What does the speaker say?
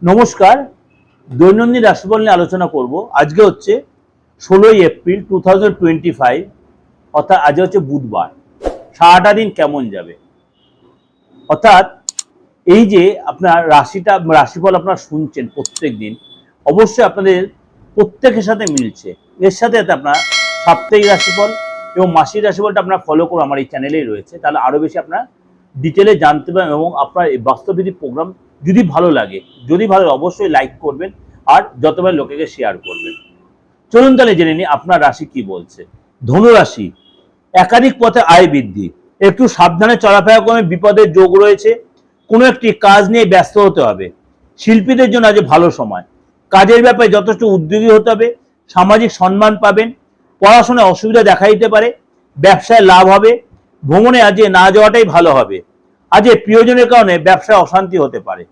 নমস্কার। দৈনন্দিন রাশিফল নিয়ে আলোচনা করব। আজকে হচ্ছে 16 এপ্রিল 2025, অর্থাৎ আজ হচ্ছে বুধবার। সারাটা দিন কেমন যাবে, অর্থাৎ এই যে আপনার রাশিফল আপনারা শুনছেন প্রত্যেক দিন, অবশ্যই আপনাদের প্রত্যেকের সাথে মিলছে। এর সাথে আপনার সাপ্তাহিক রাশিফল এবং মাসিক রাশিফলটা আপনারা ফলো করে আমার এই চ্যানেলেই রয়েছে, তাহলে আরও বেশি আপনারা ডিটেলে জানতে পারবেন। এবং আপনার এই বাস্তবভিত্তিক প্রোগ্রাম যদি ভালো লাগে, অবশ্যই লাইক করবেন আর যতবার লোকেকে শেয়ার করবেন। চলুন তাহলে জেনে নিই আপনার রাশি কি বলছে। ধনুরাশি, একাধিক পথে আয় বৃদ্ধি, একটু সাবধানে চলাফেরা করবেন, বিপদের যোগ রয়েছে। কোনো একটি কাজ নিয়ে ব্যস্ত হতে হবে। শিল্পীদের জন্য আজ ভালো সময়। কাজের ব্যাপারে যথেষ্ট উদ্যোগী হতে হবে। সামাজিক সম্মান পাবেন। পড়াশোনায় অসুবিধা দেখা দিতে পারে। ব্যবসায় লাভ হবে। ভ্রমণে আজ না যাওয়াটাই ভালো হবে। আজ প্রিয়জনের কারণে ব্যবসায় অশান্তি হতে পারে।